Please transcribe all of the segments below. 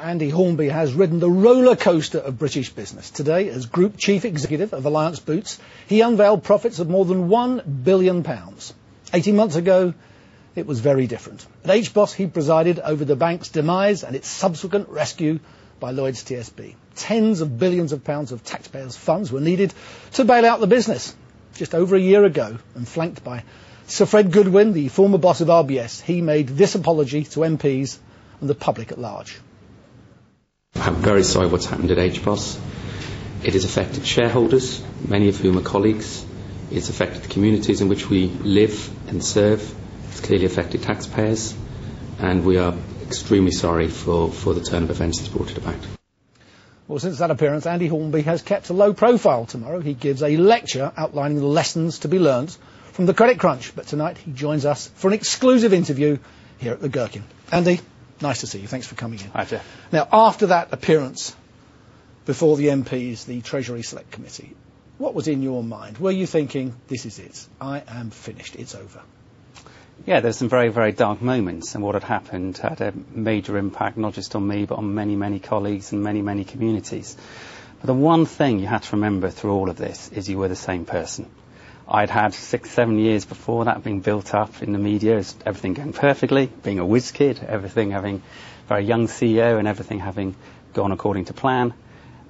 Andy Hornby has ridden the roller coaster of British business. Today, as Group Chief Executive of Alliance Boots, he unveiled profits of more than £1 billion. 18 months ago, it was very different. At HBOS, he presided over the bank's demise and its subsequent rescue by Lloyds TSB. Tens of billions of pounds of taxpayers' funds were needed to bail out the business. Just over a year ago, and flanked by Sir Fred Goodwin, the former boss of RBS, he made this apology to MPs and the public at large. I'm very sorry what's happened at HBOS. It has affected shareholders, many of whom are colleagues. It's affected the communities in which we live and serve. It's clearly affected taxpayers, and we are extremely sorry for the turn of events that's brought it about. Well, since that appearance, Andy Hornby has kept a low profile. Tomorrow he gives a lecture outlining the lessons to be learned from the credit crunch. But tonight he joins us for an exclusive interview here at the Gherkin. Andy, nice to see you. Thanks for coming in. Hi, Jeff. Now, after that appearance before the MPs, the Treasury Select Committee, what was in your mind? Were you thinking, this is it, I am finished, it's over? Yeah, there's some very, very dark moments, and what had happened had a major impact, not just on me, but on many, many colleagues and many, many communities. But the one thing you had to remember through all of this is you were the same person. I'd had 6-7 years before that being built up in the media, as everything going perfectly, being a whiz kid, everything having a very young CEO and everything having gone according to plan.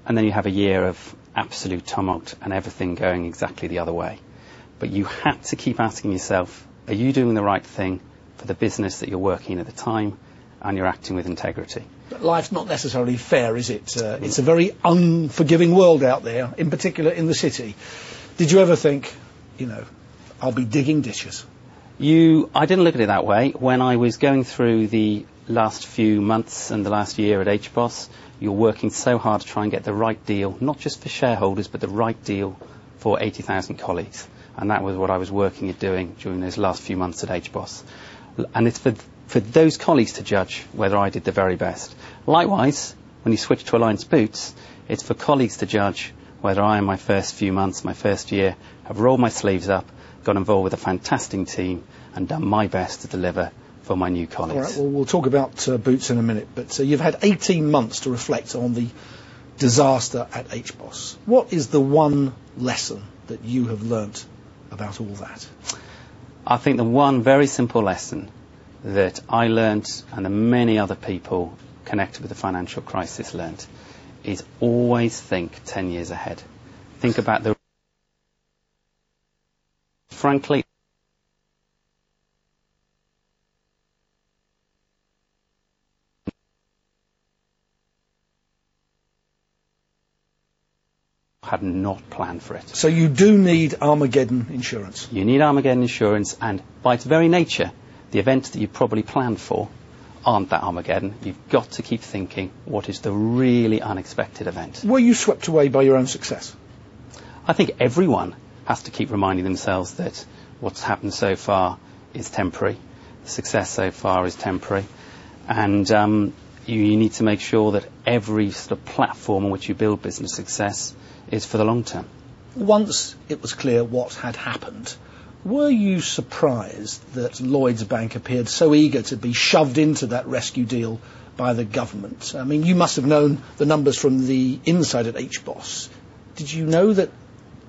And then you have a year of absolute tumult and everything going exactly the other way. But you had to keep asking yourself, are you doing the right thing for the business that you're working in at the time, and you're acting with integrity? But life's not necessarily fair, is it? It's a very unforgiving world out there, in particular in the city. Did you ever think, I'll be digging ditches? I didn't look at it that way. When I was going through the last few months and the last year at HBOS, you're working so hard to try and get the right deal, not just for shareholders, but the right deal for 80,000 colleagues. And that was what I was working at doing during those last few months at HBOS. And it's for those colleagues to judge whether I did the very best. Likewise, when you switch to Alliance Boots, it's for colleagues to judge whether I, in my first few months, my first year, have rolled my sleeves up, got involved with a fantastic team, and done my best to deliver for my new colleagues. All right, well, we'll talk about Boots in a minute, but you've had 18 months to reflect on the disaster at HBOS. What is the one lesson that you have learnt about all that? I think the one very simple lesson that I learnt, and that many other people connected with the financial crisis learnt, is always think 10 years ahead. Think about the... Frankly, had not planned for it. So you do need Armageddon insurance? You need Armageddon insurance, and by its very nature, the events that you probably planned for aren't that Armageddon. You've got to keep thinking, what is the really unexpected event? Were you swept away by your own success? I think everyone has to keep reminding themselves that what's happened so far is temporary. The success so far is temporary. And you need to make sure that every sort of platform on which you build business success is for the long term. Once it was clear what had happened, were you surprised that Lloyds Bank appeared so eager to be shoved into that rescue deal by the government? I mean, you must have known the numbers from the inside at HBOS. Did you know that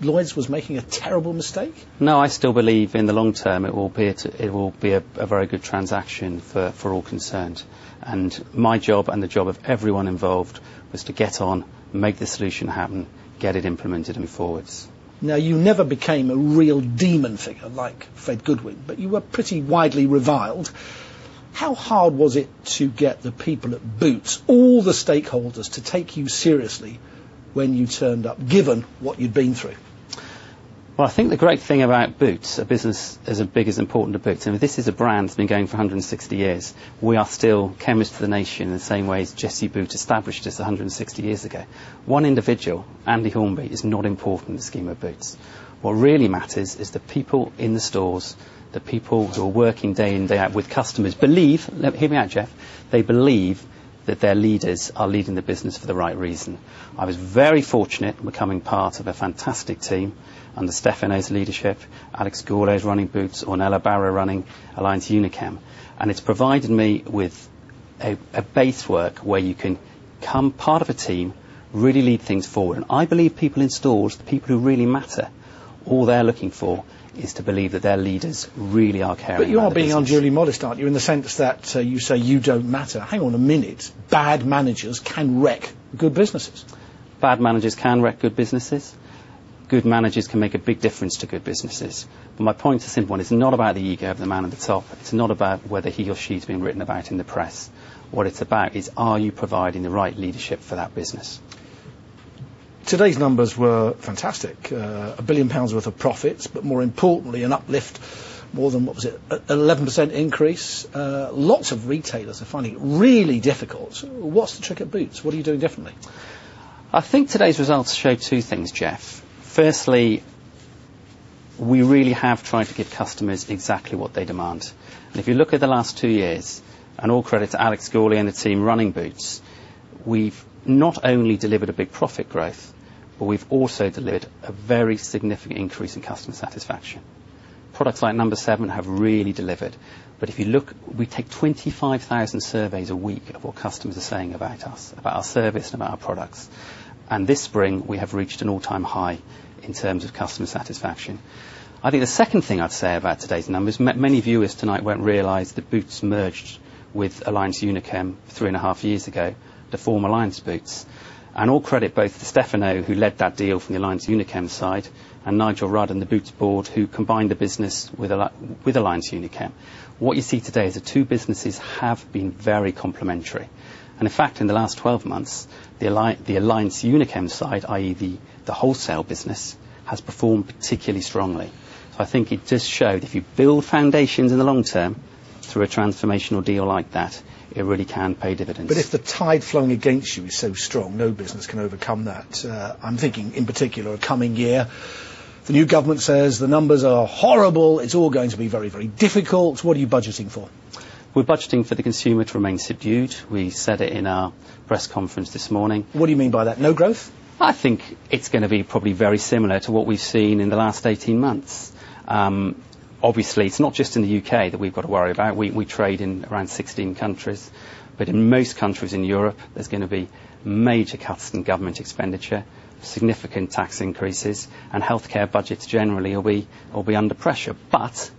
Lloyds was making a terrible mistake? No, I still believe in the long term it will be a very good transaction for all concerned. And my job and the job of everyone involved was to get on, make the solution happen, get it implemented and move forwards. Now, you never became a real demon figure like Fred Goodwin, but you were pretty widely reviled. How hard was it to get the people at Boots, all the stakeholders, to take you seriously when you turned up, given what you'd been through? Well, I think the great thing about Boots, a business as big as important to Boots, and this is a brand that's been going for 160 years. We are still chemists of the nation in the same way as Jesse Boot established us 160 years ago. One individual, Andy Hornby, is not important in the scheme of Boots. What really matters is the people in the stores, the people who are working day in, day out with customers believe, hear me out, Jeff, they believe that their leaders are leading the business for the right reason. I was very fortunate in becoming part of a fantastic team under Stefano's leadership, Alex Gorley's running Boots, Ornella Barrow running Alliance Unichem. And it's provided me with a base work where you can become part of a team, really lead things forward. And I believe people in stores, the people who really matter, all they're looking for is to believe that their leaders really are caring. But you about are being business. unduly modest, aren't you, in the sense that you say you don't matter. Hang on a minute. Bad managers can wreck good businesses. Bad managers can wreck good businesses. Good managers can make a big difference to good businesses. But my point is a simple one. It's not about the ego of the man at the top. It's not about whether he or she's been written about in the press. What it's about is, are you providing the right leadership for that business? Today's numbers were fantastic. £1 billion worth of profits, but more importantly, an uplift, more than, 11% increase. Lots of retailers are finding it really difficult. What's the trick at Boots? What are you doing differently? I think today's results show two things, Jeff. Firstly, we really have tried to give customers exactly what they demand. And if you look at the last 2 years, and all credit to Alex Gawley and the team running Boots, we've not only delivered a big profit growth, but we've also delivered a very significant increase in customer satisfaction. Products like Number 7 have really delivered. But if you look, we take 25,000 surveys a week of what customers are saying about us, about our service and about our products. And this spring, we have reached an all-time high in terms of customer satisfaction. I think the second thing I'd say about today's numbers, many viewers tonight won't realise that Boots merged with Alliance Unichem 3.5 years ago to form Alliance Boots. And all credit both to Stefano, who led that deal from the Alliance Unichem side, and Nigel Rudd and the Boots board, who combined the business with Alliance Unichem. What you see today is the two businesses have been very complementary. And in fact, in the last 12 months, the Alliance Unichem side, i.e. the wholesale business, has performed particularly strongly. So I think it does show that if you build foundations in the long term through a transformational deal like that, it really can pay dividends. But if the tide flowing against you is so strong, no business can overcome that. I'm thinking in particular a coming year. The new government says the numbers are horrible, it's all going to be very, very difficult. What are you budgeting for? We're budgeting for the consumer to remain subdued. We said it in our press conference this morning. What do you mean by that? No growth? I think it's going to be probably very similar to what we've seen in the last 18 months. Obviously, it's not just in the UK that we've got to worry about. We trade in around 16 countries. But in most countries in Europe, there's going to be major cuts in government expenditure, significant tax increases, and healthcare budgets generally will be under pressure. But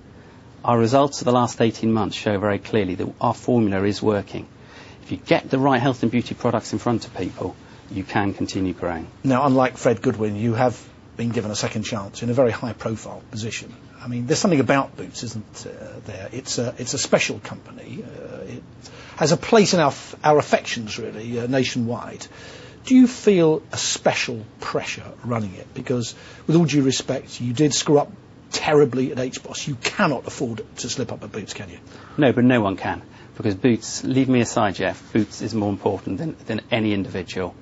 our results of the last 18 months show very clearly that our formula is working. If you get the right health and beauty products in front of people, you can continue growing. Now, unlike Fred Goodwin, you have been given a second chance in a very high-profile position. I mean, there's something about Boots, isn't there? It's a special company. It has a place in our affections, really, nationwide. Do you feel a special pressure running it? Because, with all due respect, you did screw up terribly at HBOS. You cannot afford to slip up at Boots, can you? No, but no one can. Because Boots, leave me aside, Jeff, Boots is more important than any individual.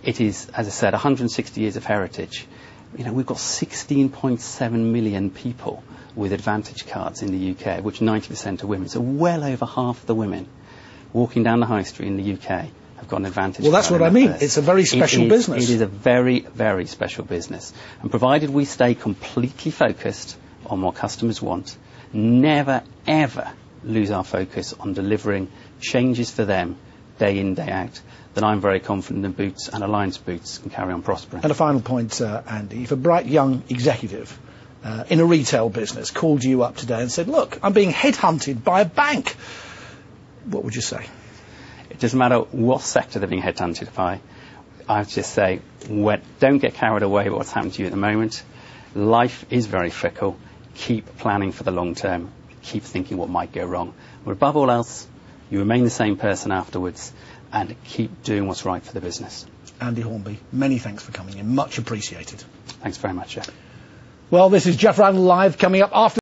It is, as I said, 160 years of heritage. You know, we've got 16.7 million people with Advantage cards in the UK, which 90% are women. So well over half the women walking down the high street in the UK have got an Advantage card. Well, that's what I mean. It's a very special business. It is a very, very special business. And provided we stay completely focused on what customers want, never, ever lose our focus on delivering changes for them day in, day out, then I'm very confident that Boots and Alliance Boots can carry on prospering. And a final point, Andy. If a bright young executive in a retail business called you up today and said, look, I'm being headhunted by a bank, what would you say? It doesn't matter what sector they're being headhunted by. I'd just say, don't get carried away by what's happened to you at the moment. Life is very fickle. Keep planning for the long term. Keep thinking what might go wrong. But above all else, you remain the same person afterwards, and keep doing what's right for the business. Andy Hornby, many thanks for coming in. Much appreciated. Thanks very much, Jeff. Well, this is Jeff Randall Live, coming up after